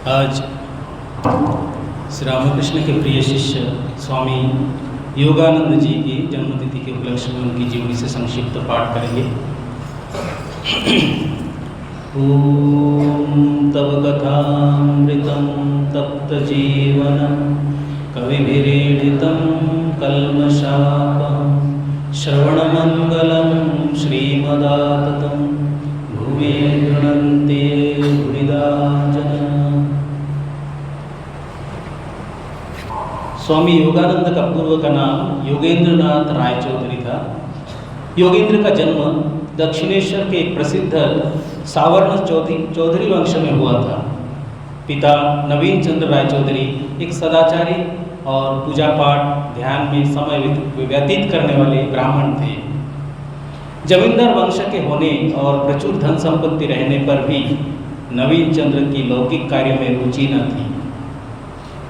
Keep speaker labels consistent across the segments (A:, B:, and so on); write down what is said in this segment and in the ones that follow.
A: आज श्री रामकृष्ण के प्रिय शिष्य स्वामी योगानंद जी की जन्मतिथि के उपलक्ष्य में उनकी जीवनी से संक्षिप्त पाठ करेंगे। ओम तव कथामृतं तप्त जीवनं कविभिरीडितं कल्मषापहं श्रवणमंगलं श्रीमदाततं भुवि गृह्णन्ति भुविदा जना। स्वामी योगानंद का पूर्व का नाम योगेंद्र नाथ रायचौधरी था। योगेंद्र का जन्म दक्षिणेश्वर के एक प्रसिद्ध सावर्ण चौधरी वंश में हुआ था। पिता नवीन चंद्र रायचौधरी एक सदाचारी और पूजा पाठ ध्यान में समय व्यतीत करने वाले ब्राह्मण थे। जमींदार वंश के होने और प्रचुर धन संपत्ति रहने पर भी नवीन चंद्र की लौकिक कार्य में रुचि न थी।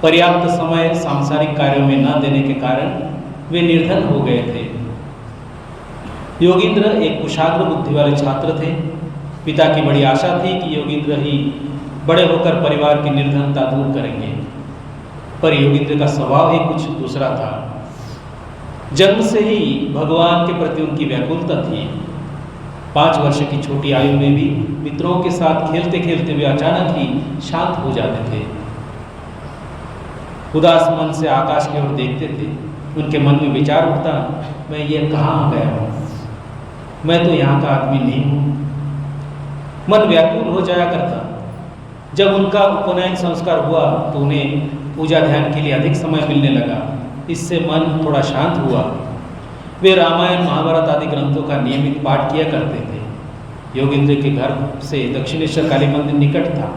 A: पर्याप्त समय सांसारिक कार्यों में न देने के कारण वे निर्धन हो गए थे। योगेंद्र एक कुशाग्र बुद्धि वाले छात्र थे। पिता की बड़ी आशा थी कि योगेंद्र ही बड़े होकर परिवार की निर्धनता दूर करेंगे, पर योगेंद्र का स्वभाव ही कुछ दूसरा था। जन्म से ही भगवान के प्रति उनकी व्याकुलता थी। 5 वर्ष की छोटी आयु में भी मित्रों के साथ खेलते खेलते वे अचानक ही शांत हो जाते थे। उदास मन से आकाश की ओर देखते थे। उनके मन में विचार उठता, मैं ये कहाँ आ गया हूँ, मैं तो यहाँ का आदमी नहीं हूँ। मन व्याकुल हो जाया करता। जब उनका उपनयन संस्कार हुआ तो उन्हें पूजा ध्यान के लिए अधिक समय मिलने लगा। इससे मन थोड़ा शांत हुआ। वे रामायण महाभारत आदि ग्रंथों का नियमित पाठ किया करते थे। योगेंद्र के घर से दक्षिणेश्वर काली मंदिर निकट था।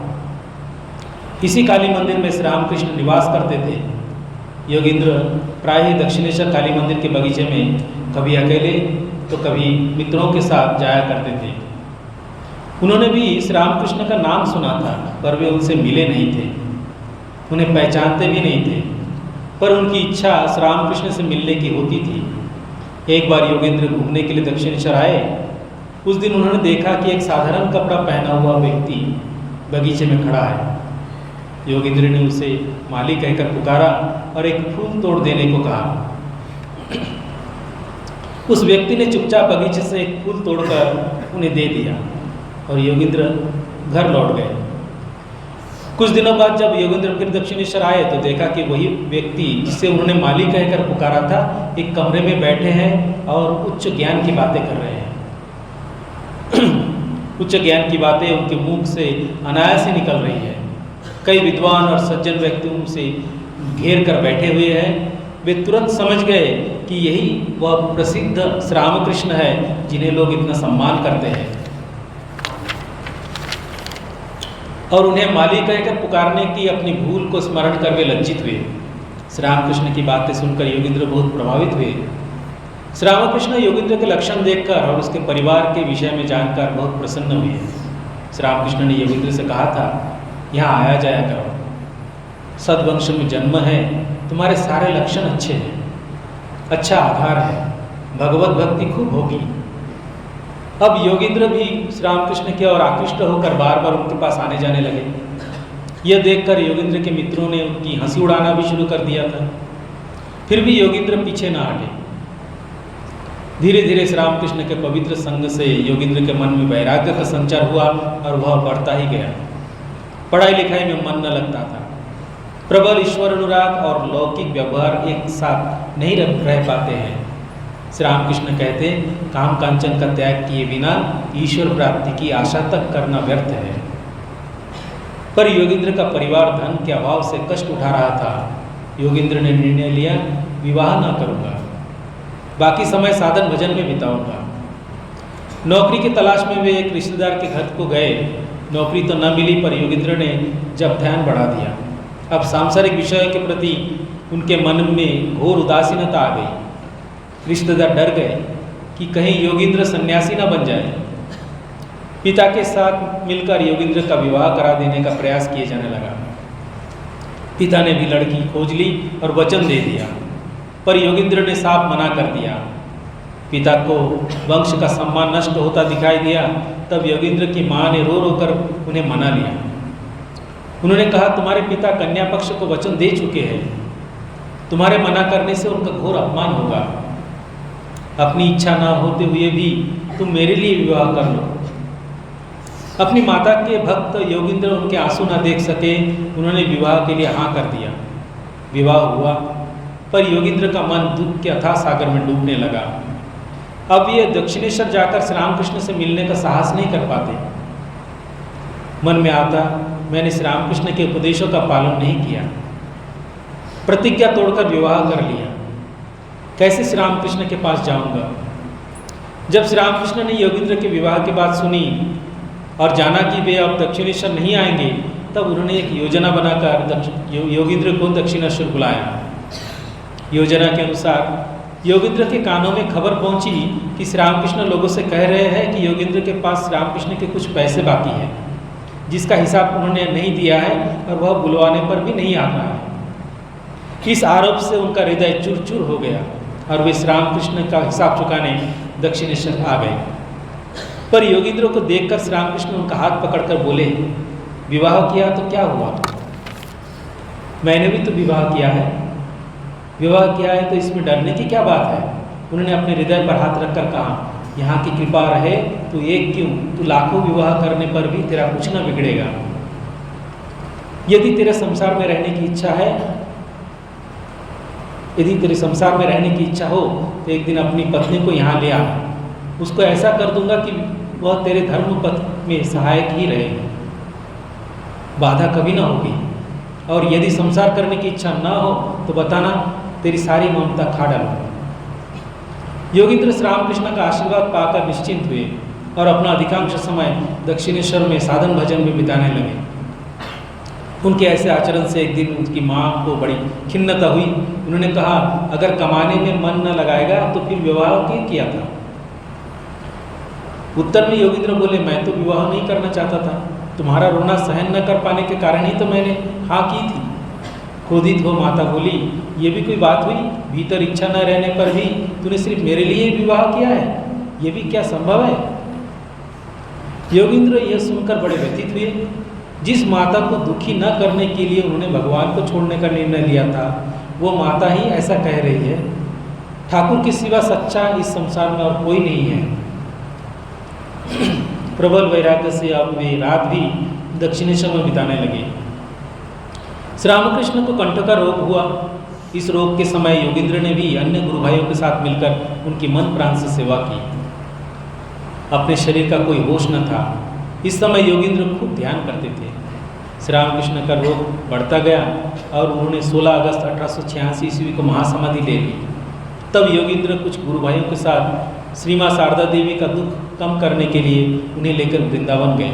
A: इसी काली मंदिर में श्री रामकृष्ण निवास करते थे। योगेंद्र प्राय ही दक्षिणेश्वर काली मंदिर के बगीचे में कभी अकेले तो कभी मित्रों के साथ जाया करते थे। उन्होंने भी श्री रामकृष्ण का नाम सुना था, पर वे उनसे मिले नहीं थे, उन्हें पहचानते भी नहीं थे। पर उनकी इच्छा श्री रामकृष्ण से मिलने की होती थी। एक बार योगेंद्र घूमने के लिए दक्षिणेश्वर आए। उस दिन उन्होंने देखा कि एक साधारण कपड़ा पहना हुआ व्यक्ति बगीचे में खड़ा है। योगेंद्र ने उसे माली कहकर पुकारा और एक फूल तोड़ देने को कहा। उस व्यक्ति ने चुपचाप बगीचे से एक फूल तोड़कर उन्हें दे दिया और योगेंद्र घर लौट गए। कुछ दिनों बाद जब योगेंद्र फिर दक्षिणेश्वर आए तो देखा कि वही व्यक्ति जिसे उन्होंने माली कहकर पुकारा था एक कमरे में बैठे हैं और उच्च ज्ञान की बातें कर रहे हैं। उच्च ज्ञान की बातें उनके मुख से अनायास ही निकल रही है। कई विद्वान और सज्जन व्यक्ति उनसे घेर कर बैठे हुए हैं। वे तुरंत समझ गए कि यही वह प्रसिद्ध श्री रामकृष्ण है जिन्हें लोग इतना सम्मान करते हैं, और उन्हें माली कहकर पुकारने की अपनी भूल को स्मरण कर वे लज्जित हुए। श्री रामकृष्ण की बातें सुनकर योगेंद्र बहुत प्रभावित हुए। श्री रामकृष्ण योगेंद्र के लक्षण देखकर और उसके परिवार के विषय में जानकर बहुत प्रसन्न हुए। श्री रामकृष्ण ने योगेंद्र से कहा था, यहाँ आया जाया करो, सद्वंश में जन्म है, तुम्हारे सारे लक्षण अच्छे हैं, अच्छा आधार है, भगवत भक्ति खूब होगी। अब योगेंद्र भी श्री रामकृष्ण की ओर आकृष्ट होकर बार बार उनके पास आने जाने लगे। यह देखकर योगेंद्र के मित्रों ने उनकी हंसी उड़ाना भी शुरू कर दिया था। फिर भी योगेंद्र पीछे ना हटे। धीरे धीरे श्री रामकृष्ण के पवित्र संग से योगेंद्र के मन में वैराग्य का संचार हुआ और वह बढ़ता ही गया। पढ़ाई लिखाई में मन न लगता था। प्रबल ईश्वर अनुराग और लौकिक व्यवहार एक साथ नहीं रह पाते हैं। श्री रामकृष्ण कहते, काम कांचन का त्याग किए बिना ईश्वर प्राप्ति की आशा तक करना व्यर्थ है। पर योगेंद्र का परिवार धन के अभाव से कष्ट उठा रहा था। योगेंद्र ने निर्णय लिया, विवाह न करूँगा, बाकी समय साधन भजन में बिताऊंगा। नौकरी की तलाश में वे एक रिश्तेदार के घर को गए। नौकरी तो न मिली, पर योगेंद्र ने जब ध्यान बढ़ा दिया। अब सांसारिक विषयों के प्रति उनके मन में घोर उदासीनता आ गई। रिश्तेदार डर गए कि कहीं योगेंद्र सन्यासी न बन जाए। पिता के साथ मिलकर योगेंद्र का विवाह करा देने का प्रयास किए जाने लगा। पिता ने भी लड़की खोज ली और वचन दे दिया, पर योगेंद्र ने साफ मना कर दिया। पिता को वंश का सम्मान नष्ट होता दिखाई दिया। तब योगेंद्र की माँ ने रो रो कर उन्हें मना लिया। उन्होंने कहा, तुम्हारे पिता कन्या पक्ष को वचन दे चुके हैं, तुम्हारे मना करने से उनका घोर अपमान होगा। अपनी इच्छा ना होते हुए भी तुम मेरे लिए विवाह कर लो। अपनी माता के भक्त योगींद्र उनके आंसू न देख सके, उन्होंने विवाह के लिए हाँ कर दिया। विवाह हुआ, पर योगींद्र का मन दुख के अथाह सागर में डूबने लगा। अब ये दक्षिणेश्वर जाकर श्री रामकृष्ण से मिलने का साहस नहीं कर पाते। मन में आता, मैंने श्री रामकृष्ण के उपदेशों का पालन नहीं किया, प्रतिज्ञा तोड़कर विवाह कर लिया, कैसे श्री रामकृष्ण के पास जाऊंगा। जब श्री रामकृष्ण ने योगींद्र के विवाह की बात सुनी और जाना कि वे अब दक्षिणेश्वर नहीं आएंगे, तब उन्होंने एक योजना बनाकर योगींद्र को दक्षिणेश्वर बुलाया। योजना के अनुसार योगींद्र के कानों में खबर पहुंची कि श्री रामकृष्ण लोगों से कह रहे हैं कि योगींद्र के पास श्री रामकृष्ण के कुछ पैसे बाकी हैं, जिसका हिसाब उन्होंने नहीं दिया है और वह बुलवाने पर भी नहीं आ रहा है। इस आरोप से उनका हृदय चूर चूर हो गया और वे श्री रामकृष्ण का हिसाब चुकाने दक्षिणेश्वर आ गए। पर योगींद्र को देखकर श्री रामकृष्ण उनका हाथ पकड़कर बोले, विवाह किया तो क्या हुआ? मैंने भी तो विवाह किया है। विवाह किया है तो इसमें डरने की क्या बात है? उन्होंने अपने हृदय पर हाथ रखकर कहा, यहाँ की कृपा रहे तो एक क्यों, तू लाखों विवाह करने पर भी तेरा कुछ ना बिगड़ेगा। यदि तेरे संसार में रहने की इच्छा है, यदि तेरे संसार में रहने की इच्छा हो तो एक दिन अपनी पत्नी को यहाँ ले आ। उसको ऐसा कर दूंगा कि वह तेरे धर्म पथ में सहायक ही रहेगी, बाधा कभी ना होगी। और यदि संसार करने की इच्छा ना हो तो बताना, तेरी सारी ममता खा डालूंगा। योगींद्र श्री रामकृष्ण का आशीर्वाद पाकर निश्चिंत हुए और अपना अधिकांश समय दक्षिणेश्वर में साधन भजन में बिताने लगे। उनके ऐसे आचरण से एक दिन उनकी माँ को बड़ी खिन्नता हुई। उन्होंने कहा, अगर कमाने में मन न लगाएगा तो फिर विवाह क्यों किया था? उत्तर में योगींद्र बोले, मैं तो विवाह नहीं करना चाहता था, तुम्हारा रोना सहन न कर पाने के कारण ही तो मैंने हाँ की थी। क्रोधित हो माता बोली, ये भी कोई बात हुई? भीतर इच्छा न रहने पर भी तूने सिर्फ मेरे लिए विवाह किया है, ये भी क्या संभव है? योगींद्र यह सुनकर बड़े व्यथित हुए। जिस माता को दुखी न करने के लिए उन्होंने भगवान को छोड़ने का निर्णय लिया था, वो माता ही ऐसा कह रही है। ठाकुर के सिवा सच्चा इस संसार में और कोई नहीं है। प्रबल वैराग्य से अब वे रात भी दक्षिणेश्वर में बिताने लगे। श्री रामकृष्ण को कंठ का रोग हुआ। इस रोग के समय योगींद्र ने भी अन्य गुरु भाइयों के साथ मिलकर उनकी मन प्राण से सेवा की। अपने शरीर का कोई होश न था। इस समय योगींद्र खूब ध्यान करते थे। श्री रामकृष्ण का रोग बढ़ता गया और उन्होंने 16 अगस्त 1886 ईस्वी को महासमाधि ले ली। तब योगींद्र कुछ गुरु भाइयों के साथ श्री माँ शारदा देवी का दुख कम करने के लिए उन्हें लेकर वृंदावन गए।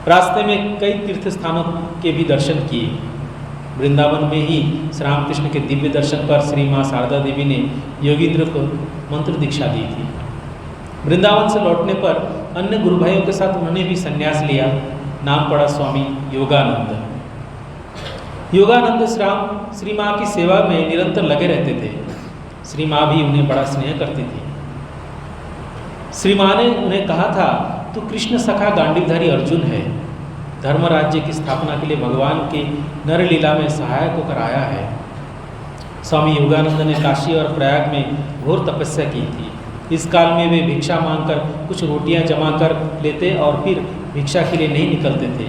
A: रास्ते में कई तीर्थ स्थानों के भी दर्शन किए। वृंदावन में ही श्री रामकृष्ण के दिव्य दर्शन पर श्री माँ शारदा देवी ने योगींद्र को मंत्र दीक्षा दी थी। वृंदावन से लौटने पर अन्य गुरु भाइयों के साथ उन्होंने भी संन्यास लिया। नाम पड़ा स्वामी योगानंद। योगानंद श्री माँ की सेवा में निरंतर लगे रहते थे। श्री माँ भी उन्हें बड़ा स्नेह करती थी। श्री माँ ने उन्हें कहा था, तू कृष्ण सखा गांडीवधारी अर्जुन है। धर्म राज्य की स्थापना के लिए भगवान के नरलीला में सहायक होकर आया है। स्वामी योगानंद ने काशी और प्रयाग में घोर तपस्या की थी। इस काल में वे भिक्षा मांगकर कुछ रोटियां जमा कर लेते और फिर भिक्षा के लिए नहीं निकलते थे।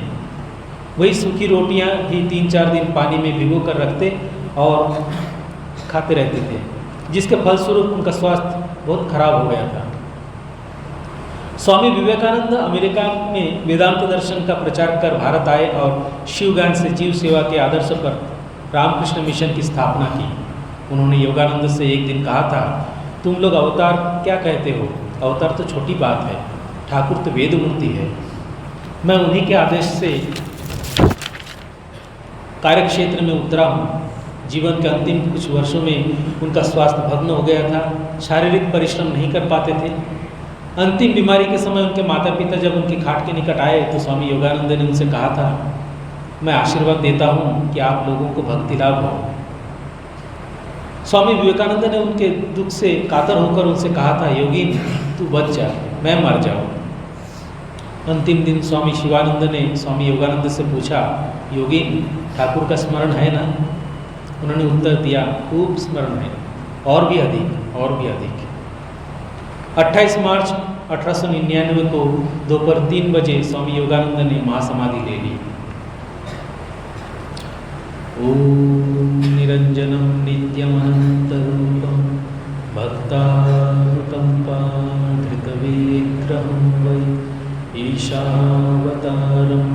A: वही सूखी रोटियां भी 3-4 दिन पानी में भिगो कर रखते और खाते रहते थे, जिसके फलस्वरूप उनका स्वास्थ्य बहुत खराब हो गया था। स्वामी विवेकानंद अमेरिका में वेदांत दर्शन का प्रचार कर भारत आए और शिवगान से जीव सेवा के आदर्श पर रामकृष्ण मिशन की स्थापना की। उन्होंने योगानंद से एक दिन कहा था, तुम लोग अवतार क्या कहते हो? अवतार तो छोटी बात है, ठाकुर तो वेद मूर्ति है। मैं उन्हीं के आदेश से कार्यक्षेत्र में उतरा हूँ। जीवन के अंतिम कुछ वर्षों में उनका स्वास्थ्य भग्न हो गया था, शारीरिक परिश्रम नहीं कर पाते थे। अंतिम बीमारी के समय उनके माता पिता जब उनकी खाट के निकट आए तो स्वामी योगानंद ने उनसे कहा था, मैं आशीर्वाद देता हूँ कि आप लोगों को भक्ति लाभ हो। स्वामी विवेकानंद ने उनके दुख से कातर होकर उनसे कहा था, योगी तू बच जा, मैं मर जाऊँ। अंतिम दिन स्वामी शिवानंद ने स्वामी योगानंद से पूछा, योगी ठाकुर का स्मरण है ना? उन्होंने उत्तर दिया, खूब स्मरण है, और भी अधिक, और भी अधिक। 28 मार्च 1899 को दोपहर 3 बजे स्वामी योगानंद ने महासमाधि ले ली। ओम निरंजनम नित्यमनंतरूपम भक्तानुकंपाधृतविग्रहं वै ईशावतारं